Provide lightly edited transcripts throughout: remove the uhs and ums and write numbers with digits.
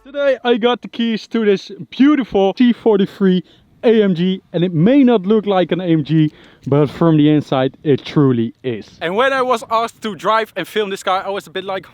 Today I got the keys to this beautiful C43 AMG, and it may not look like an AMG, but from the inside it truly is. And when I was asked to drive and film this car, I was a bit like,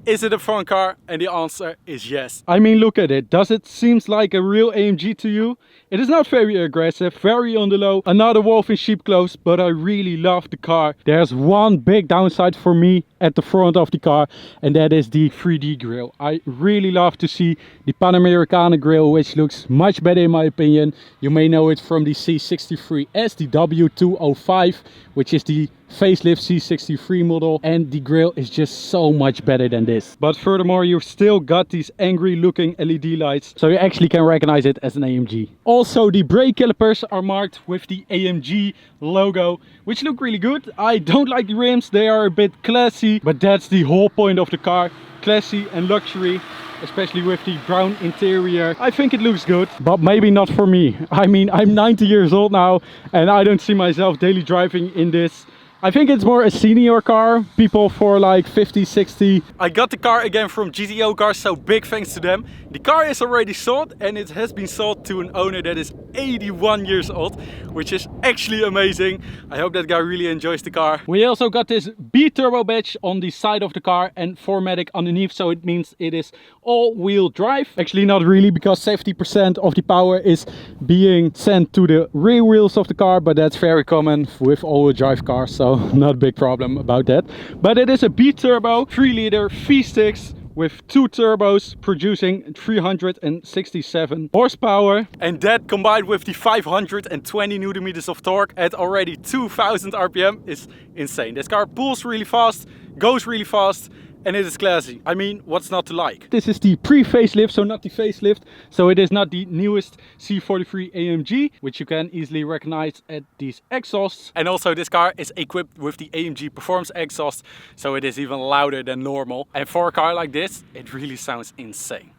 is it a fun car? And the answer is yes. I mean, look at it. Does it seem like a real AMG to you? It is not very aggressive, very on the low, another wolf in sheep clothes, but I really love the car. There's one big downside for me at the front of the car, and that is the 3D grille. I really love to see the Panamericana grille, which looks much better in my opinion. You may know it from the C43S, the W205, which is the facelift C63 model, and the grille is just so much better than this. But furthermore, you've still got these angry looking LED lights, so you actually can recognize it as an AMG. Also, the brake calipers are marked with the AMG logo, which look really good. I don't like the rims, they are a bit classy, but that's the whole point of the car, classy and luxury. Especially with the brown interior. I think it looks good, but maybe not for me. I mean, I'm 90 years old now and I don't see myself daily driving in this. I think it's more a senior car, people for like 50, 60. I got the car again from GTO Cars, so big thanks to them. The car is already sold, and it has been sold to an owner that is 81 years old, which is actually amazing. I hope that guy really enjoys the car. We also got this Biturbo badge on the side of the car and 4MATIC underneath, so it means it is all-wheel drive. Actually not really, because 70% of the power is being sent to the rear wheels of the car, but that's very common with all-wheel drive cars, so not a big problem about that. But it is a Biturbo 3-liter V6 with 2 turbos producing 367 horsepower, and that combined with the 520 newton meters of torque at already 2000 RPM is insane. This car pulls really fast, goes really fast, and it is classy. I mean, what's not to like? This is the pre-facelift, so not the facelift. So it is not the newest C43 AMG, which you can easily recognize at these exhausts. And also this car is equipped with the AMG Performance exhaust, so it is even louder than normal. And for a car like this, it really sounds insane.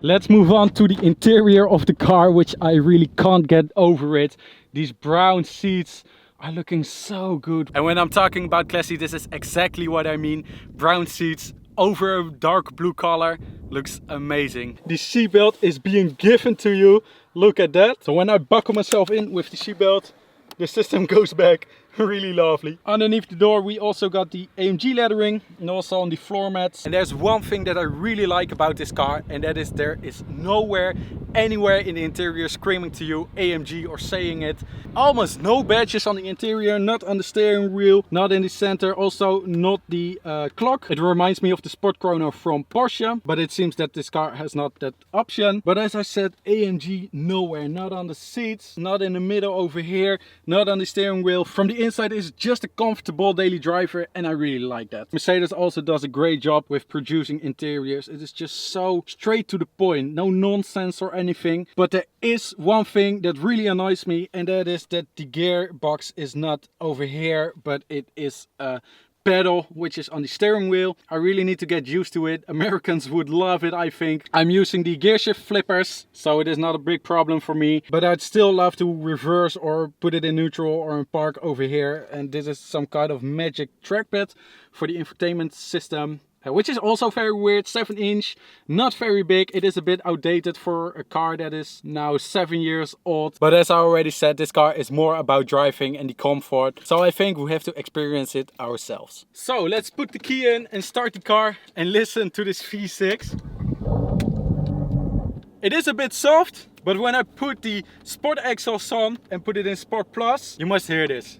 Let's move on to the interior of the car, which I really can't get over it. These brown seats are looking so good. And when I'm talking about classy, this is exactly what I mean. Brown seats over a dark blue color looks amazing. The seatbelt is being given to you. Look at that. So when I buckle myself in with the seatbelt, the system goes back. Really lovely. Underneath the door we also got the AMG lettering, and also on the floor mats. And there's one thing that I really like about this car, and that is there is nowhere anywhere in the interior screaming to you AMG or saying it. Almost no badges on the interior, not on the steering wheel, not in the center, also not the clock. It reminds me of the Sport Chrono from Porsche, but it seems that this car has not that option. But as I said, AMG nowhere, not on the seats, not in the middle over here, not on the steering wheel. From the inside is just a comfortable daily driver, and I really like that. Mercedes also does a great job with producing interiors. It is just so straight to the point, no nonsense or anything. But there is one thing that really annoys me, and that is that the gearbox is not over here, but it is a pedal which is on the steering wheel. I really need to get used to it. Americans would love it, I think. I'm using the gear shift flippers, so it is not a big problem for me, but I'd still love to reverse or put it in neutral or in park over here. And this is some kind of magic trackpad for the infotainment system, which is also very weird. 7-inch, not very big. It is a bit outdated for a car that is now 7 years old. But as I already said, this car is more about driving and the comfort. So I think we have to experience it ourselves. So let's put the key in and start the car and listen to this V6. It is a bit soft, but when I put the Sport exhaust on and put it in Sport Plus, you must hear this.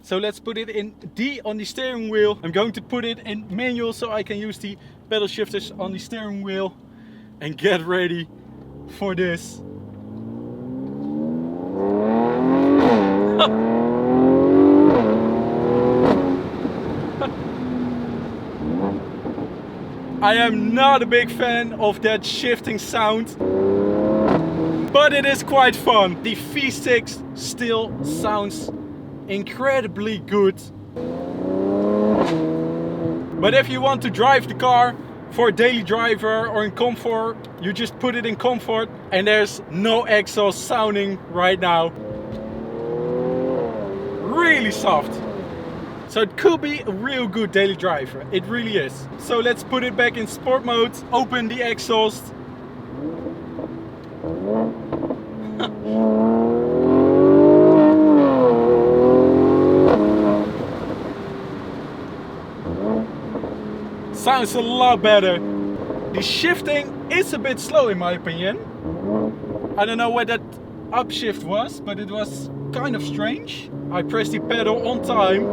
So let's put it in D on the steering wheel. I'm going to put it in manual so I can use the pedal shifters on the steering wheel and get ready for this. I am not a big fan of that shifting sound, but it is quite fun. The V6 still sounds incredibly good. But if you want to drive the car for a daily driver or in comfort, you just put it in comfort and there's no exhaust sounding right now. Really soft. So it could be a real good daily driver. It really is. So let's put it back in sport mode, open the exhaust. Sounds a lot better. The shifting is a bit slow in my opinion. I don't know where that upshift was, but it was kind of strange. I pressed the pedal on time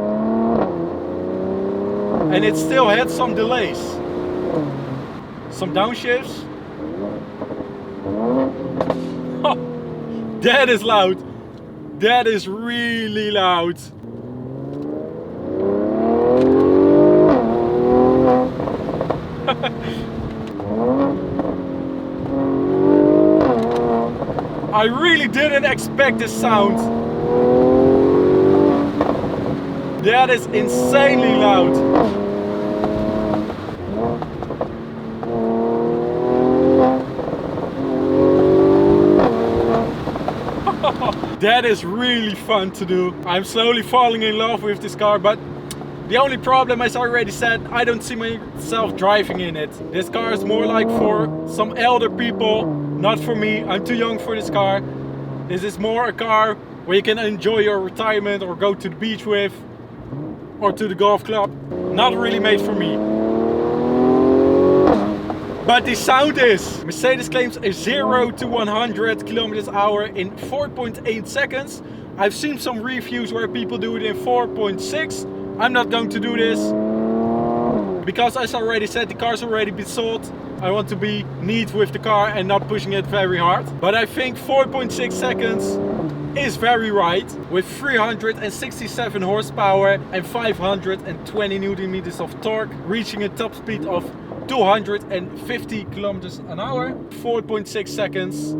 and it still had some delays. Some downshifts. Oh, that is loud. That is really loud. I really didn't expect this sound. That is insanely loud. That is really fun to do. I'm slowly falling in love with this car, but the only problem, as I already said, I don't see myself driving in it. This car is more like for some elder people, not for me. I'm too young for this car. This is more a car where you can enjoy your retirement or go to the beach with, or to the golf club. Not really made for me. But the sound is. Mercedes claims a 0 to 100 km/h in 4.8 seconds. I've seen some reviews where people do it in 4.6. I'm not going to do this because, as I already said, the car's already been sold. I want to be neat with the car and not pushing it very hard. But I think 4.6 seconds is very right, with 367 horsepower and 520 Newton meters of torque, reaching a top speed of 250 kilometers an hour. 4.6 seconds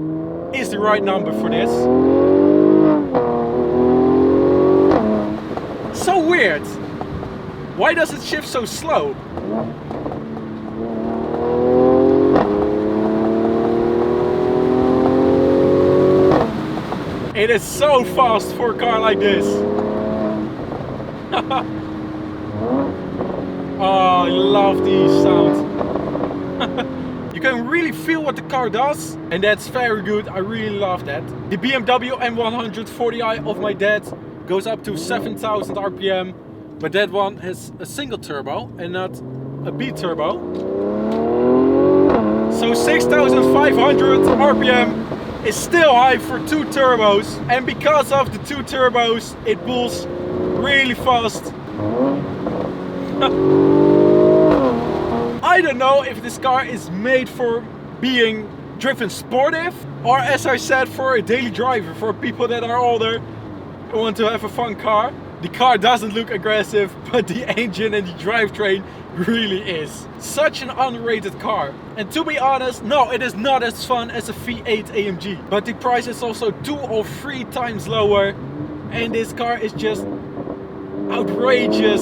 is the right number for this. So weird. Why does it shift so slow? It is so fast for a car like this. Oh, I love these sounds. You can really feel what the car does, and that's very good. I really love that. The BMW M140i of my dad goes up to 7,000 RPM, but that one has a single turbo and not a biturbo. So 6,500 RPM is still high for two turbos, and because of the two turbos it pulls really fast. I don't know if this car is made for being driven sportive, or, as I said, for a daily driver, for people that are older who want to have a fun car. The car doesn't look aggressive, but the engine and the drivetrain really is. Such an underrated car. And to be honest, no, it is not as fun as a V8 AMG. But the price is also 2 or 3 times lower. And this car is just outrageous.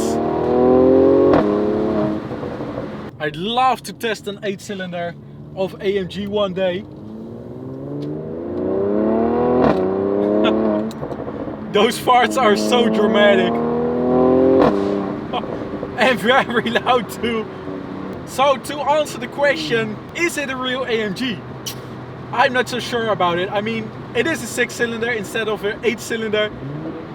I'd love to test an 8-cylinder of AMG one day. Those farts are so dramatic. And very loud too. So to answer the question, is it a real AMG? I'm not so sure about it. I mean, it is a 6-cylinder instead of an 8-cylinder.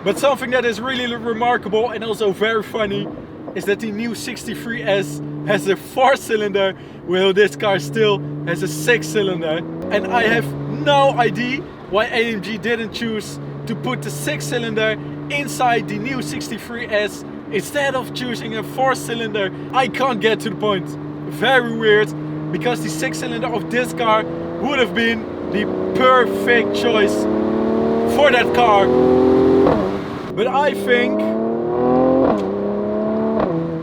But something that is really remarkable and also very funny is that the new 63S has a 4-cylinder, while this car still has a 6-cylinder. And I have no idea why AMG didn't choose to put the 6-cylinder inside the new 63S instead of choosing a 4-cylinder. I can't get to the point. very weird, because the 6-cylinder of this car would have been the perfect choice for that car. But I think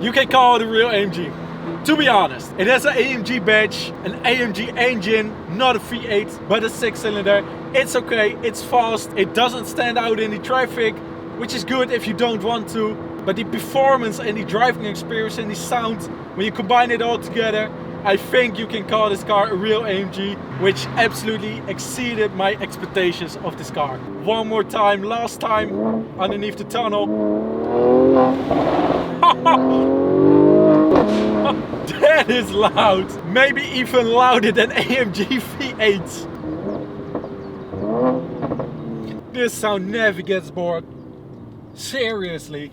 you can call it a real AMG. To be honest, it has an AMG badge, an AMG engine, not a V8, but a 6-cylinder. It's okay, it's fast, it doesn't stand out in the traffic, which is good if you don't want to. But the performance and the driving experience and the sound, when you combine it all together, I think you can call this car a real AMG, which absolutely exceeded my expectations of this car. One more time, last time, underneath the tunnel. That is loud. Maybe even louder than AMG V8. This sound never gets bored. Seriously.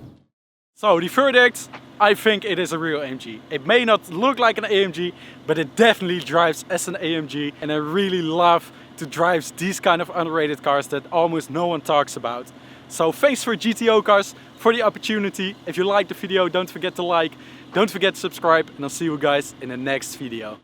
So the verdict, I think it is a real AMG. It may not look like an AMG, but it definitely drives as an AMG. And I really love to drive these kind of underrated cars that almost no one talks about. So thanks for GTO Cars for the opportunity. If you liked the video, don't forget to like, don't forget to subscribe, and I'll see you guys in the next video.